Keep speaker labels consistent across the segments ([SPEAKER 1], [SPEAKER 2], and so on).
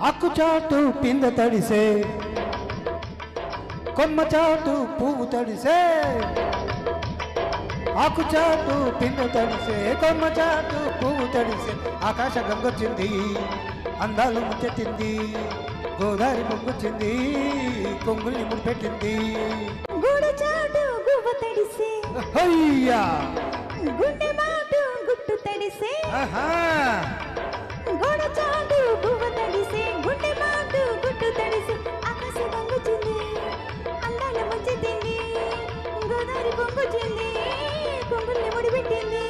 [SPEAKER 1] ఆకు చాటు పింద తడిసే కొమ్మ చాటు పువ్వు తడిసే ఆకు చాటు పింద తడిసే కొమ్మ చాటు పువ్వు తడిసే ఆకాశ గంగొచ్చింది అందాలు ముచ్చెత్తింది గోదావరి పొంగొచ్చింది కొంగుల్ని ముడిపెట్టింది
[SPEAKER 2] గూడు చాటు గువ్వ తడిసే
[SPEAKER 1] అయ్యా
[SPEAKER 2] గుండె మాటు గుట్టు తడిసే గూడు చాటు గువ్వ తడిసే గుండె మాటు గుట్టు తడిసే ఆకాశ గంగొచ్చింది అందాల ముచ్చెత్తింది గోదావరి పొంగొచ్చింది కొంగుల్ని ముడిపెట్టింది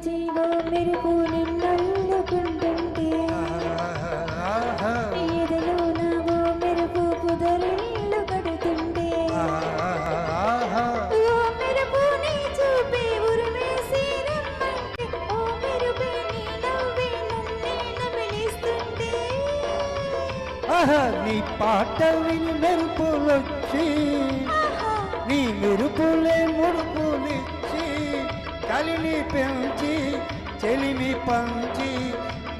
[SPEAKER 2] జీవో మెరుపు నిన్నల్లుకుంటుంటే ఏదలో నావో మెరుపు పుదరిల్లు కడుతుంటే ఓ మెరుపు నీ చూపే ఉరిమేసి రమ్మంటే ఓ మెరుపే నీ నవ్వే నన్నే నమిలిస్తుంటే
[SPEAKER 1] నీ పాట విని మెరుపులొచ్చి నీ మెరుపులే ముడుపులిచ్చి కలిని పెంచి చెలిమి పంచి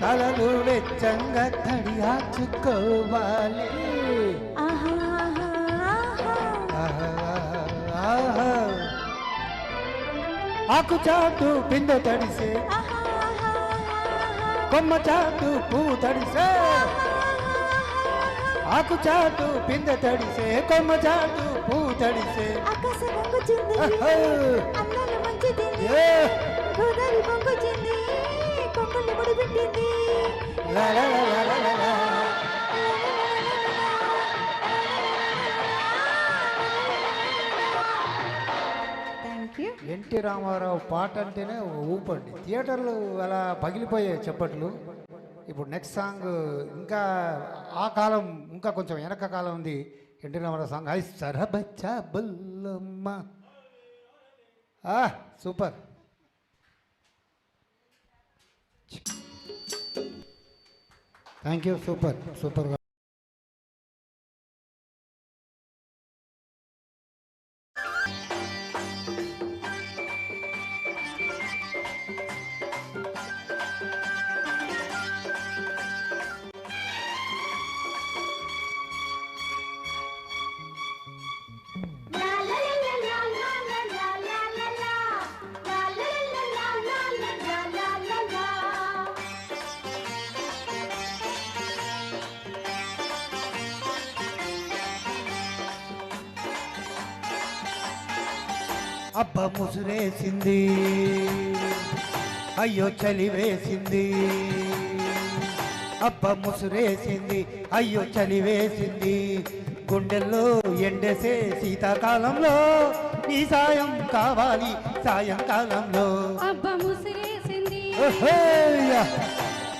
[SPEAKER 1] తలలు వెచ్చంగా తడియాచుకోవాలి ఆకు చాటు పింద తడిసే కొమ్మ చాటు పువ్వు తడిసే ఆకు చాటు పింద తడిసే కొమ్మ చాటు పువ్వు తడిసే
[SPEAKER 2] గోదావరి పొంగొచ్చింది కొంగుల్ని ముడిపెట్టింది
[SPEAKER 1] ఎన్టీ రామారావు పాట అంటేనే ఊపండి థియేటర్లు అలా పగిలిపోయాయి చెప్పట్లు ఇప్పుడు నెక్స్ట్ సాంగ్ ఇంకా ఆ కాలం ఇంకా కొంచెం వెనక కాలం ఉంది ఎన్టీ రామారావు సాంగ్ ఐ సరబచ్చా బుల్లమ్మ super thank you super super అబ్బ ముసురేసింది అయ్యో చలి వేసింది అబ్బ ముసురేసింది అయ్యో చలి వేసింది గుండెల్లో ఎండేసే శీతాకాలంలో నీ సాయం కావాలి సాయంకాలంలో
[SPEAKER 2] అబ్బ ముసురేసింది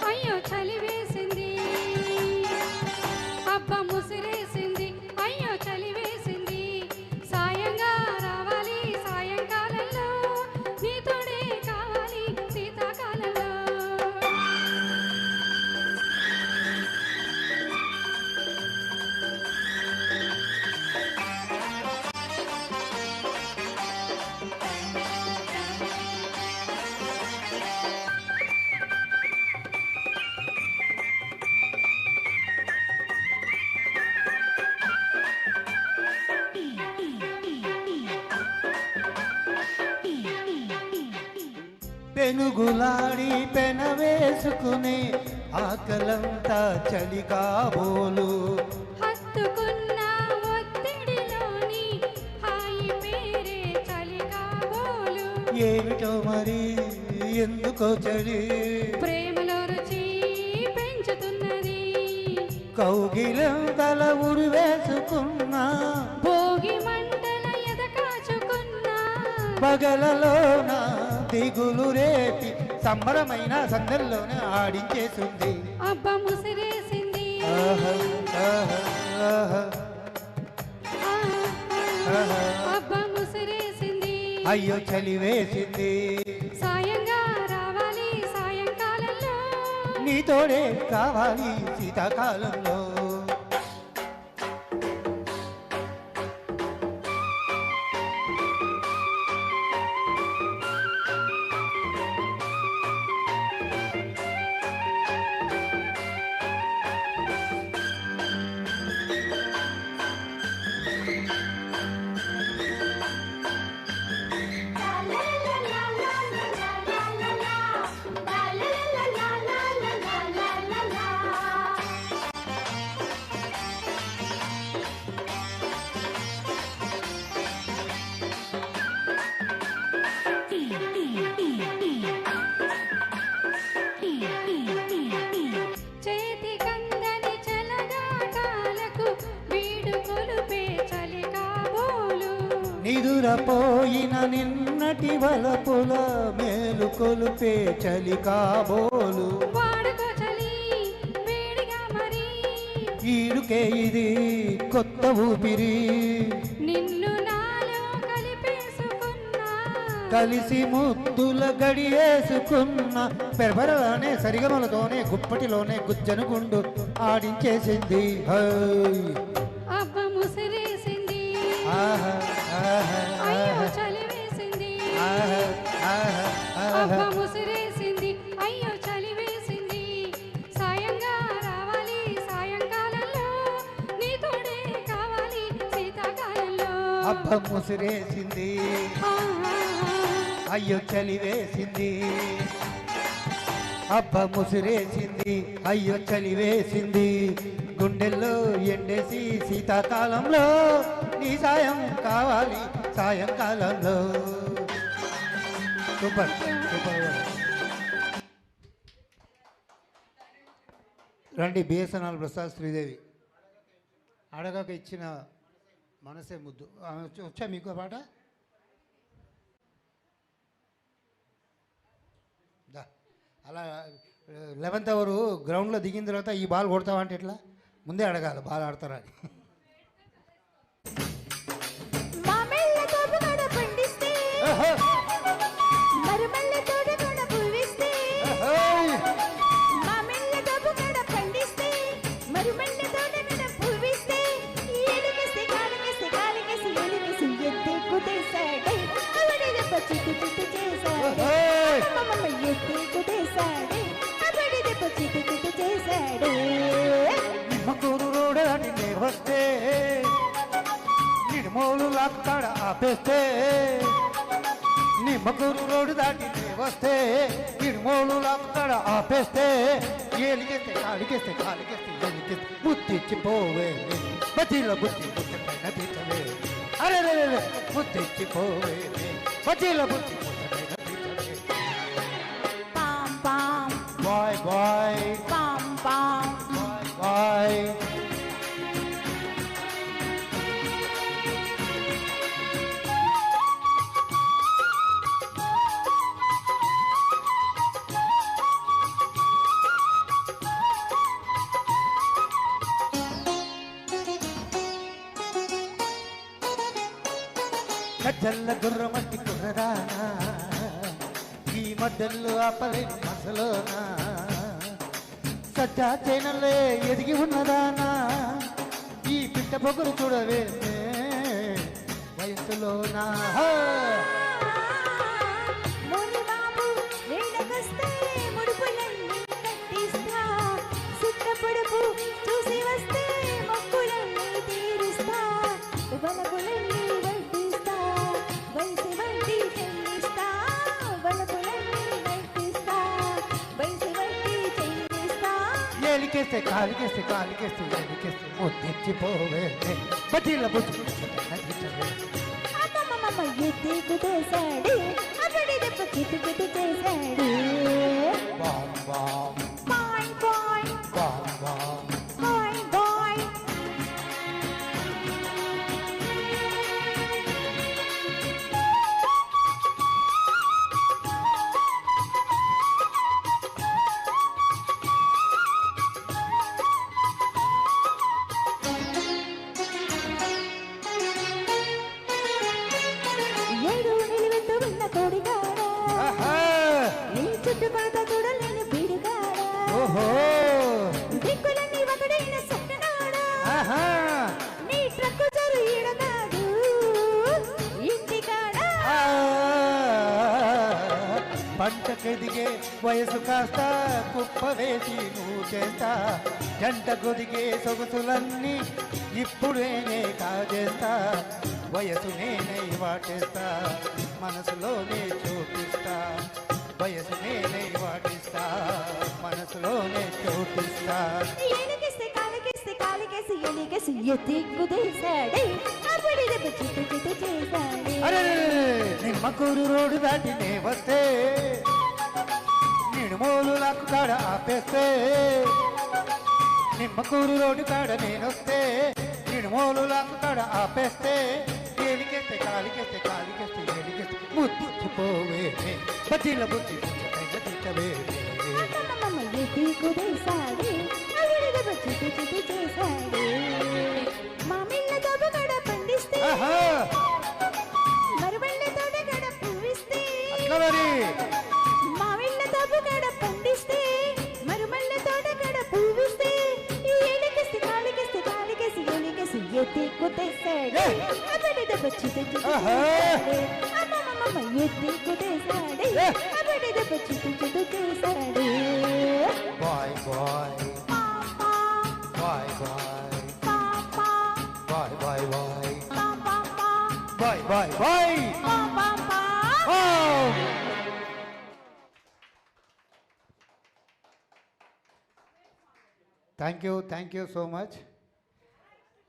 [SPEAKER 2] అయ్యో చలి వేసింది అబ్బ ముసురేసింది అయ్యో చలి వేసింది సాయంగా రావాలి సాయంకాలంలో నీతోడే కావాలి శీతాకాలంలో
[SPEAKER 1] పెనుగులాడి పెనవేసుకునే ఆకలంతా చలి కాబోలు
[SPEAKER 2] హత్తుకున్న ఒత్తిడిలోని హాయి పేరే చలి కాబోలు
[SPEAKER 1] ఏమిటో మరి ఎందుకో చలి
[SPEAKER 2] ప్రేమలో రుచి పెంచుతున్నది
[SPEAKER 1] కౌగిలంతల ఉరి వేసుకున్నా
[SPEAKER 2] భోగి మంటల ఎద కాచుకున్నా
[SPEAKER 1] పగలలోన దిగులు రేపి సంబరమైన సందల్లోనే ఆడించేసింది
[SPEAKER 2] అబ్బ ముసిరేసింది
[SPEAKER 1] ఆహా, ఆహా, ఆహా, ఆహా.
[SPEAKER 2] అబ్బ ముసిరేసింది
[SPEAKER 1] అయ్యో చలి వేసింది
[SPEAKER 2] సాయంగా రావాలి సాయంకాలంలో
[SPEAKER 1] నీతోడే కావాలి శీతాకాలంలో
[SPEAKER 2] చేతి కందని చలగాటాలకు వీడు కొలుపే చలి కాబోలు
[SPEAKER 1] నిదురపోయిన నిన్నటి వలపుల మేలు కొలుపే చలి కాబోలు
[SPEAKER 2] వాడుకో చలి వేడిగా మరి
[SPEAKER 1] ఈడుకే ఇది కొత్త ఊపిరి
[SPEAKER 2] నిన్ను నాలో కలిపేసుకున్నా
[SPEAKER 1] కలిసి ముద్దుల గడియేసుకున్న పెరబరలోనే సరిగమలతోనే గుప్పటిలోనే గుజ్జను గుండు ఆడించేసింది హై.
[SPEAKER 2] అబ్బ ముసిరేసింది
[SPEAKER 1] ఆహా, ఆహా,
[SPEAKER 2] అయ్యో
[SPEAKER 1] ఆహా,
[SPEAKER 2] చలి వేసింది
[SPEAKER 1] ఆహా, ఆహా,
[SPEAKER 2] అబ్బ
[SPEAKER 1] ఆహా.
[SPEAKER 2] ముసిరేసింది అయ్యో చలి వేసింది సాయంగా రావాలి సాయంకాలంలో నీతోడే కావాలి శీతాకాలంలో
[SPEAKER 1] అబ్బ ముసిరేసింది అయ్యో చలి వేసింది అబ్బ ముసిరేసింది అయ్యో చలి వేసింది గుండెల్లో ఎండేసి శీతాకాలంలో నీ సాయం కావాలి సాయంకాలంలో సూపర్ సూపర్ రండి బిఎస్ఎన్ఎల్ ప్రసాద్ శ్రీదేవి అడగక ఇచ్చిన మనసే ముద్దు ఆమె వచ్చా మీకు ఆ పాట దా. అలా 11th అవరు గ్రౌండ్లో దిగిన తర్వాత ఈ బాల్ కొడతావా అంటే ఎట్లా ముందే అడగాలి బాల్ ఆడతారా అని
[SPEAKER 2] మామెల్ల తోటగడ పండిస్తే
[SPEAKER 1] ఓహో!
[SPEAKER 2] మరుమల్ల తోటగడ పువ్విస్తే
[SPEAKER 1] ఓహోయ్!
[SPEAKER 2] మామెల్ల తోటగడ పండిస్తే మరుమల్ల తోటగడ పువ్విస్తే ఏలికేసి కాలికేసి కాలికేసి ఏలికేసి ఎత్తే కుదేశాడే అవడిద పచ్చికు చిట్టు చేశాడే
[SPEAKER 1] ఓహోయ్!
[SPEAKER 2] అమ్మమ్మ ఎత్తే కుదేశాడే అవడిద పచ్చికు చిట్టు చేశాడే
[SPEAKER 1] నిమ్మకూరు రోడ్ అని నే వస్తే నిడుమోలు అక్కడ ఆపేస్తే నిమ్మకూరు రోడ్డు దాటి నే వస్తే నిడుమోలు అక్కడ ఆపేస్తే ఏలికేస్తే కాలికేస్తే కాలికేస్తే ఏలికేస్తే బుద్ధిచ్చిపోవే బతిలో బుద్ధి బుద్ధి పైన తీర్చవే అరే రే రే బుద్ధిచ్చిపోవే బతిలో బుద్ధి బుద్ధి పైన తీర్చవే
[SPEAKER 2] పాం పాం
[SPEAKER 1] బాయ్ బాయ్
[SPEAKER 2] పాం పాం
[SPEAKER 1] బాయ్ గజ్జల్ల గుర్రమట్టి కుర్రదానా ఈ మధ్యలో ఆపలేని మనసులోనా సజ్జా చేనలే ఎదిగి ఉన్నదానా ఈ పిట్ట పొగరు చూడవే వయసులోనా
[SPEAKER 2] ముని బాబు వేడకొస్తే ముడుపులన్నీ కట్టిస్తా సుట్ట పొడుపు చూసి వస్తే మొక్కులన్నీ తీరుస్తా వలపులన్నీ వడ్డిస్తా వయసి వడ్డీ చెల్లిస్తా వలపులన్నీ
[SPEAKER 1] ఎలికేస్తే కాలికేస్తే కాలికేస్తే ఎలికేస్తే ముద్దిచ్చిపోవే బట్టీల బుజ్జి
[SPEAKER 2] అమ్మమ్మమ్మ ఎత్తి కుదేశాడు అతడి దెబ్బ కిటు కిటు చేశాడు
[SPEAKER 1] బామ్ బామ్
[SPEAKER 2] బాయ్ బాయ్
[SPEAKER 1] బామ్ బామ్
[SPEAKER 2] బాయ్ బాయ్ ఏడు నిలువెత్తు ఉన్న కోడిగాడా నీ చుట్టుపడత చూడలేని పీడిగాడా
[SPEAKER 1] ఓహో
[SPEAKER 2] దిక్కులన్నీ ఒకడైన సక్కనాడా
[SPEAKER 1] ఆహా
[SPEAKER 2] నీ ట్రక్కు జరు ఈడగాడు ఇంటికాడా
[SPEAKER 1] పంటకెదిగే వయసు కాస్త కుప్ప వేసి నువ్వు చేస్తా జంట కొదిగే సొగసులన్నీ ఇప్పుడేనే కాజేస్తా వయసు నేనే వాటేస్తా మనసులోనే చూపిస్తా వయసు నేనే వాటిస్తా మనసులోనే చూపిస్తా
[SPEAKER 2] ఏనుకేస్తే కాలికేసి ఎలికేసి ఎత్తి కుదేశాడే అప్పటి దెబ్బ చిట్టు చిట్టు చేశాడే
[SPEAKER 1] అరే నిమ్మకూరు రోడ్డు దాటి నే వస్తే నిడుమూలు నాకు కాడ ఆపేస్తే నిమ్మకూరు రోడ్డు కాడ నేనొస్తే నిడుమూలు నాకు కాడ ఆపేస్తే ఎలికేస్తే కాలికేస్తే కాలికేస్తే ఎలికేస్తే ముద్దుకుపోవే బట్టీల బుద్ధి తిట్టవే
[SPEAKER 2] అమ్మమ్మమ్మ ఎత్తి కుదేశాడే అప్పటి దెబ్బ చిట్టు చిట్టు చేశాడే మామిళ్ళ దెబ్బగడ పండిస్తే
[SPEAKER 1] ఆహా
[SPEAKER 2] మరువళ్ళ తోటగడ పువ్విస్తే
[SPEAKER 1] అట్లా మరి
[SPEAKER 2] మామిళ్ళ దెబ్బగడ పండిస్తే మరుమళ్ళ తోటగడ పువ్విస్తే ఎలికేసి కాలికేసి ఎలికేసి ఎత్తి కుదేశాడే అప్పటి దెబ్బ చిట్టు చిట్టు
[SPEAKER 1] ఆహా.
[SPEAKER 2] చేశాడే అమ్మమ్మమ్మ ఎత్తి కుదేశాడే అప్పటి దెబ్బ చిట్టు చిట్టు చేశాడే
[SPEAKER 1] బాయ్ బాయ్
[SPEAKER 2] పాపా
[SPEAKER 1] బాయ్ బాయ్
[SPEAKER 2] పాపా
[SPEAKER 1] బాయ్ బాయ్ బాయ్
[SPEAKER 2] పాపా
[SPEAKER 1] బాయ్ బాయ్ బాయ్
[SPEAKER 2] పాపా
[SPEAKER 1] థ్యాంక్ యూ సో మచ్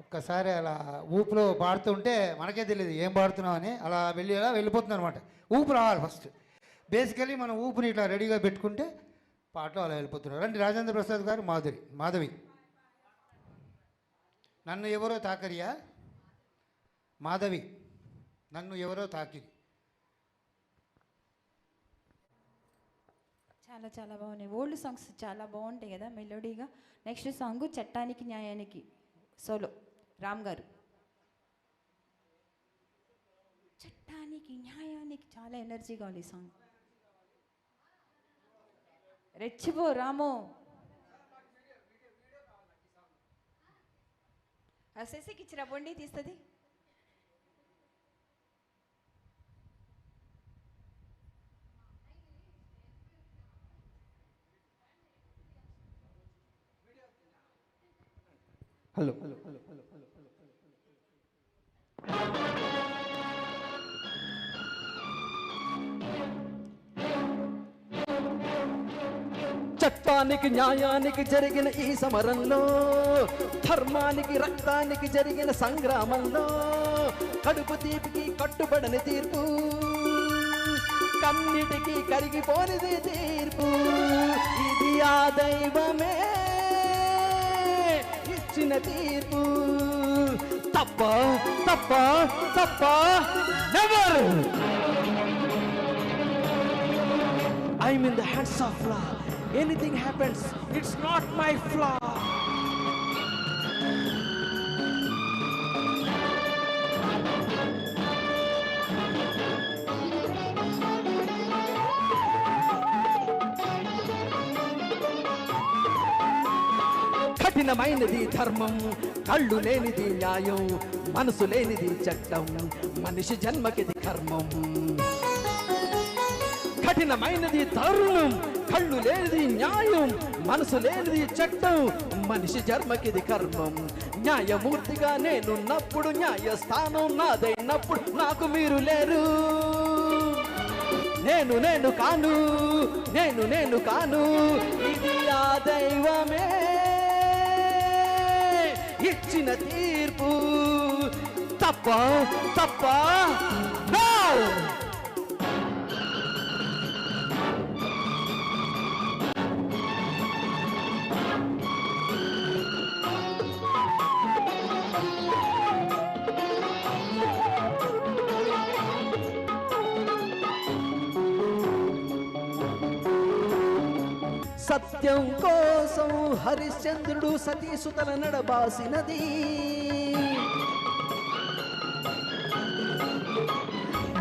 [SPEAKER 1] ఒక్కసారి అలా ఊపులో పాడుతుంటే మనకే తెలియదు ఏం పాడుతున్నామని అలా వెళ్ళిపోతుంది అనమాట ఊపు రావాలి ఫస్ట్ బేసికలీ మనం ఊపుని ఇట్లా రెడీగా పెట్టుకుంటే పాటలు అలా వెళ్ళిపోతున్నారు రండి రాజేంద్ర ప్రసాద్ గారు మాధవి నన్ను ఎవరో తాకరియా మాధవి నన్ను ఎవరో తాకిరి
[SPEAKER 3] చాలా చాలా బాగున్నాయి ఓల్డ్ సాంగ్స్ చాలా బాగుంటాయి కదా మెలోడీగా నెక్స్ట్ సాంగ్ చట్టానికి న్యాయానికి సోలో రామ్ గారు చట్టానికి న్యాయానికి చాలా ఎనర్జీగా ఉంది ఈ సాంగ్ రెచ్చిపో రామో శశికి ఇచ్చిరా బొండి తీస్తుంది
[SPEAKER 1] హలో
[SPEAKER 4] చట్టానికి న్యాయానికి జరిగిన ఈ సమరంలో ధర్మానికి రక్తానికి జరిగిన సంగ్రామంలో కడుపు తీపికి కట్టుబడని తీర్పు కన్నిటికి కరిగిపోనిది తీర్పు ఇది ఆ దైవమే ఇచ్చిన తీర్పు తప్ప తప్ప తప్ప never I'm in the hands of law. Anything happens, it's not my flaw. కఠినమైనది ధర్మం, కళ్ళు లేనిది న్యాయం, మనసు లేనిది చట్టం, మనిషి జన్మకిది కర్మం. కఠినమైనది ధర్మం, కళ్ళు లేనిది న్యాయం, మనసు లేనిది చట్టం, మనిషి జన్మకిది కర్మం. న్యాయమూర్తిగా నేనున్నప్పుడు న్యాయస్థానం నాదైనప్పుడు నాకు మీరు లేరు. నేను కాను, నేను కాను, ఇది ఆ దైవమే ఇచ్చిన తీర్పు తప్ప తప్ప No! సత్యం కోసం హరిశ్చంద్రుడు సతీసుతల నడబాసినది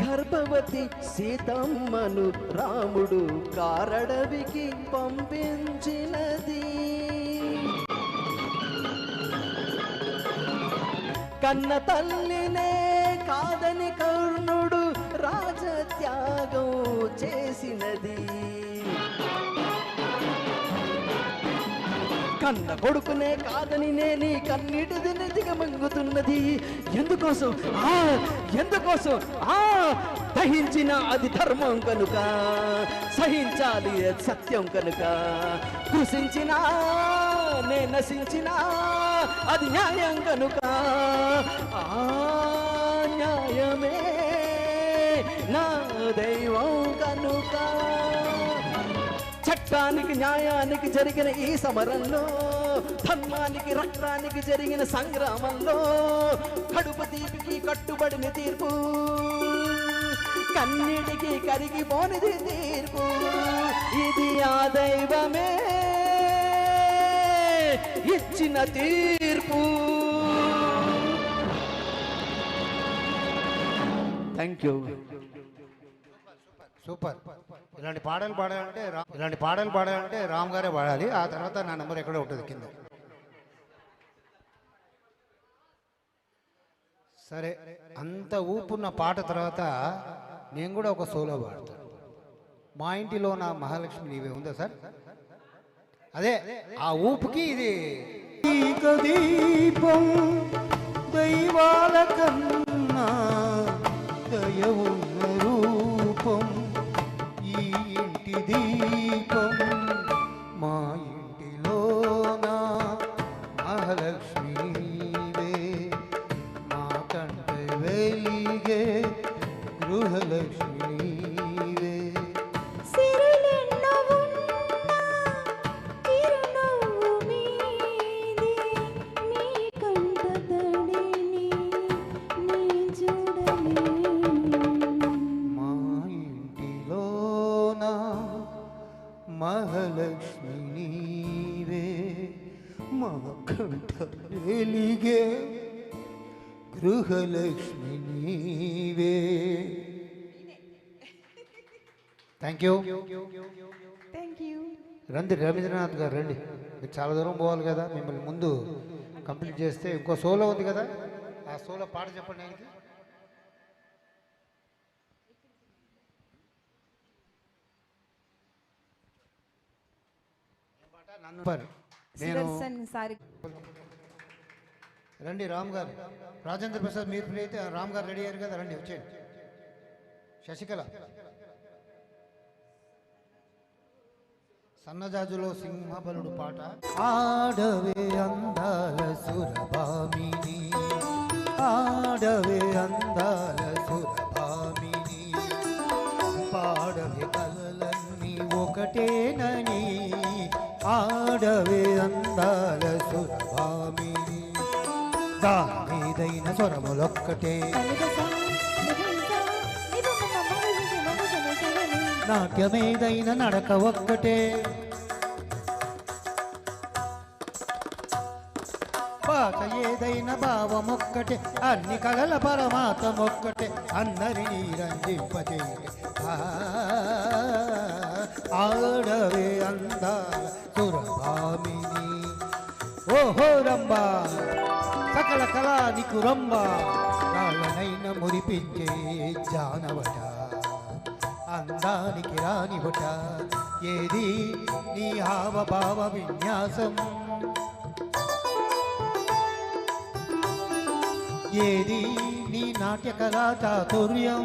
[SPEAKER 4] గర్భవతి సీతమ్మను రాముడు కారడవికి పంపించినది కన్న తల్లినే కాదని కర్ణుడు రాజత్యాగం చేసినది కన్న కొడుకునే కాదని నేని కన్నీటి దిగమంగుతున్నది ఎందుకోసం ఎందుకోసం దహించిన అది ధర్మం కనుక సహించాలి అది సత్యం కనుక కృషించినా నే నశించినా అది న్యాయం కనుక న్యాయమే నా దైవం కనుక చట్టానికి న్యాయానికి జరిగిన ఈ సమరంలో ధర్మానికి రక్తానికి జరిగిన సంగ్రామంలో కడుపు తీపికి కట్టుబడిన తీర్పు కన్నిటికి కరిగిపోనిది తీర్పు ఇది ఆ దైవమే ఇచ్చిన తీర్పు థ్యాంక్ యూ
[SPEAKER 1] సూపర్. ఇలాంటి పాటలు పాడాలంటే రామ్ గారే పాడాలి. ఆ తర్వాత నా నెంబర్ ఎక్కడో ఉంటుంది కింద. సరే, అంత ఊపున్న పాట తర్వాత నేను కూడా ఒక సోలో పాడతాను. మా ఇంటిలో నా మహాలక్ష్మి నీవే ఉందా సార్? అదే ఆ ఊపుకి ఇది దీపం దైవాల కన్నా దయవున్న రూపం ఈ ఇంటి దీపం మా ఇంటిలోన మహాలక్ష్మి నీవే మా కంట వెలిగే గృహలక్ష్మి నీవే. మహాలక్ష్మి నీవే మా కంట వెలిగే గృహలక్ష్మి నీవే. Thank you. రండి రవీంద్రనాథ్ గారు రండి. మీరు చాలా దూరం పోవాలి కదా, మిమ్మల్ని ముందు కంప్లీట్ చేస్తే ఇంకో సోలో ఉంది కదా, ఆ సోలో పాట చెప్పండి ఆయనకి. నేను రండి రామ్ గారు, రాజేంద్ర ప్రసాద్ మీరు ఫ్రీ అయితే రామ్ గారు రెడీ అయ్యారు కదా, రండి వచ్చేయండి. శశికళ సన్నజాజులో సింహబలుడు పాట. ఆడవే అందాల సురభామిని, ఆడవే అందాల సురభామిని, పాడవే కలలన్నీ ఒకటేనని, ఆడవే అందాల సురభామిని, దానిదైన స్వరములొక్కటే, నాట్యమేదైన నడక ఒక్కటే, పాట ఏదైన భావమొక్కటే, అన్ని కళల పరమాత్మొక్కటే, అందరినీ రంజింపజే. ఆడవే అందాల సురభామిని. ఓహో రంబా సకల కళానికు రంబా, రాళ్ళనైన మురిపించే జానవట, అందానికి రానివట, ఏది నీ హావభావ విన్యాసం, ఏది నీ నాట్య కళా చాతుర్యం,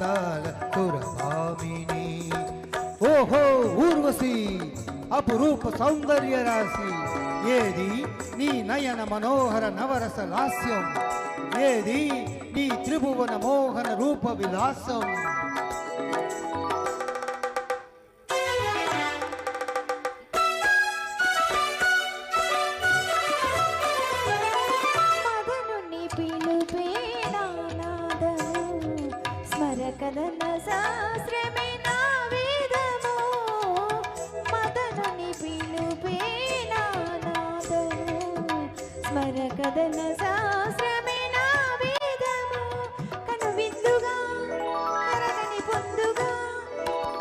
[SPEAKER 1] అందాల సురభామిని. ఓహో ఊర్వశి అపురూప సౌందర్య రాశి, ఏది నీ నయన మనోహర నవరస లాస్యం, ఏది నీ త్రిభువన మోహన రూప విలాసం.
[SPEAKER 2] మదనుని పిలుపే నానాదము, స్మరకదన శాస్త్రమే నా వేదము. మదనుని పిలుపే నానాదము, స్మరకదన శాస్త్రమే నా వేదము. కనువిందుగా కరగని పొందుగా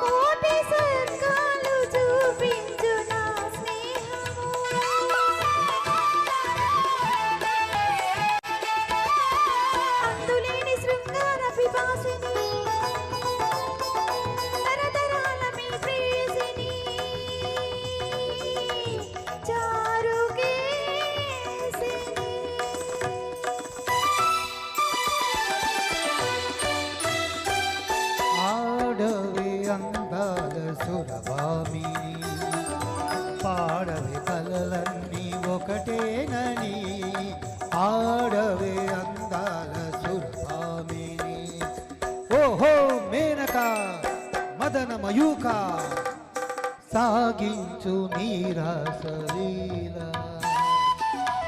[SPEAKER 2] కోటి స్వర్గాలు చూపించు నా స్నేహము. అందులేని శృంగార పిపాసిని, తరతరాల మీ ప్రేయసిని, చారుకేసిని.
[SPEAKER 1] ఆడవే అందాల సురభామిని, పాడవే కలలన్నీ ఒకటేనని. ఆడవే అందాల సురభామిని. ఓహో మేనక మదన మయూక, సాగించు నీరాసలీల,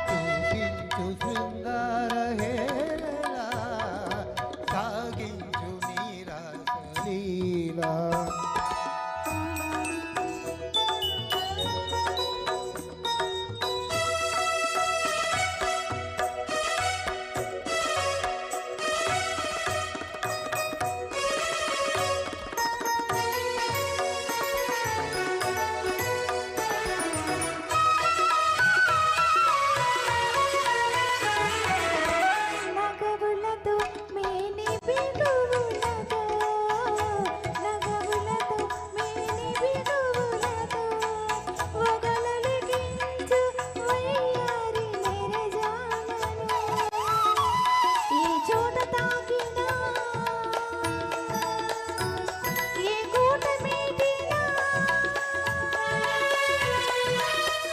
[SPEAKER 1] చూపించు శృంగార హేళ, సాగించు నీరాసలీల.
[SPEAKER 2] నగవులతో మేని బిగువులతో, నగవులతో మేని బిగువులతో, ఒగలొలికించు వయ్యారి నెరజాలను. ఈ చోట తాకినా, ఏ కోట మీటినా,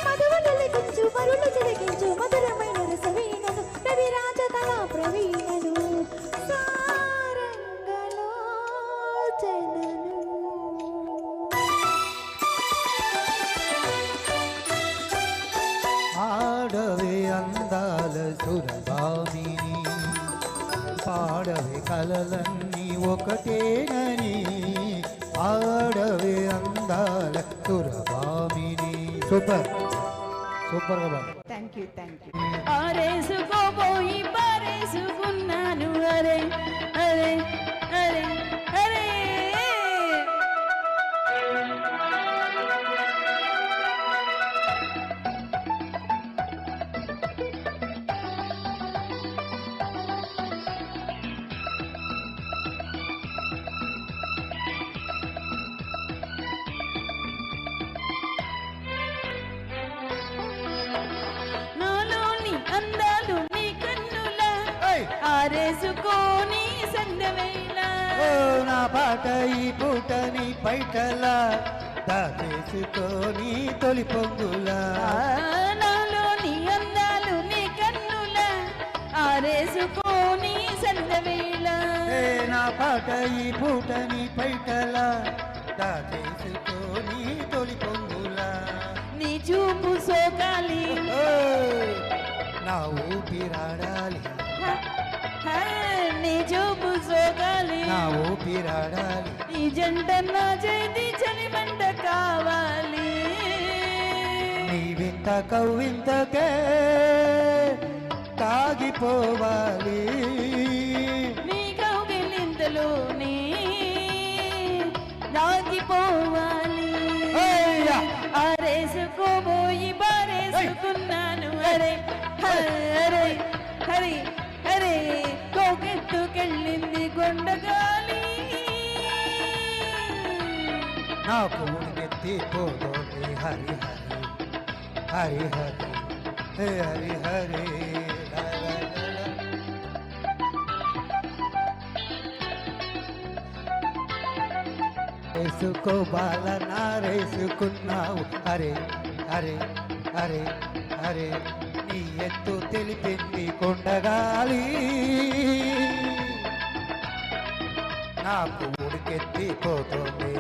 [SPEAKER 2] మధువులొలికించు మరులు చెలికించు మధురమైన రసవీణను, రవిరాజ కళా ప్రవీణను, సారంగలోచనను.
[SPEAKER 1] ఆడవే అందాల సురభామిని, పాడవే కలలన్నీ ఒకటేనని. ఆడవే అందాల సురభామిని. సూపర్ సూపర్గా బాగా.
[SPEAKER 3] Thank you. ఆరేసుకోబోయి పారేసుకున్నాను, అరే అరే అరే అరే. నాలోని అందాలు నీ కన్నుల, ఆరేసుకోని సందవేళ.
[SPEAKER 1] ఓ నా పాట ఈ పూట నీ పైటలా, దాచేసుకొని తొలి పొంగులా.
[SPEAKER 3] నాలోని అందాలు నీ కన్నుల, ఆరేసుకోని సందవేళ.
[SPEAKER 1] ఏ నా పాట ఈ పూట నీ పైటలా, దాచేసుకొని తొలి పొంగులా.
[SPEAKER 3] నీ చూపు సోకాలి,
[SPEAKER 1] ఓ నా ఊపిరాడాలి,
[SPEAKER 3] హ, నీ చూపు సోకాలి.
[SPEAKER 1] నా ఊపిరాడాలి.
[SPEAKER 3] ఈ జంట నా చేతి చలిమంట కావాలి.
[SPEAKER 1] నీ వింత కవ్వింతకే తాగిపోవాలి.
[SPEAKER 3] నీ కౌగిలింతలోనే దాగిపోవాలి.
[SPEAKER 1] అయ్యా!
[SPEAKER 3] ఆరేసుకోబోయి బారేసుకున్నాను, అరే అరే హరి అరే. కోకెత్తుకెళ్ళింది కొండగాలి.
[SPEAKER 1] నాకు ఉడికెత్తిపోతోంది హరి హరి హరి హరి హే హరి హరి లా లా లా లా. వేసుకో బాల నారేసుకున్నావు అరే అరే అరే అరే నీ ఎత్తు తెలిపింది కొండగాలి నాకు ఉడికెత్తిపోతుంది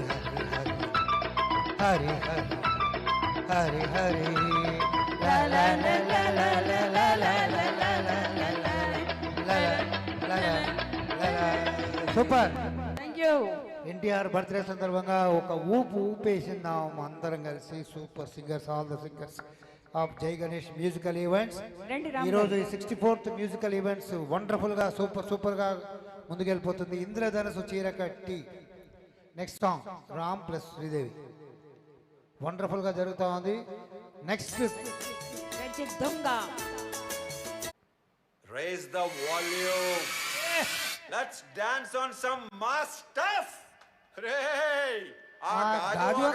[SPEAKER 1] Hari Hari Hari Hari super.
[SPEAKER 3] Thank you.
[SPEAKER 1] NTR birthday సందర్భంగా ఒక ఊపేసిందాం అందరం కలిసి. Super singers, all the singers of Jai Ganesh musical events.
[SPEAKER 3] రండి రామ్
[SPEAKER 1] ఈరోజు
[SPEAKER 3] గారు.
[SPEAKER 1] 64th మ్యూజికల్ ఈవెంట్స్ వండర్ఫుల్గా సూపర్గా ముందుకెళ్ళిపోతుంది. ఇంద్రధనసు చీర కట్టి next song Ram plus Sridevi వండర్ఫుల్గా జరుగుతూ ఉంది. నెక్స్ట్
[SPEAKER 3] రజిత్ దొంగ.
[SPEAKER 5] Raise the volume. Let's dance on some mass stuff. Hey!
[SPEAKER 1] గాజు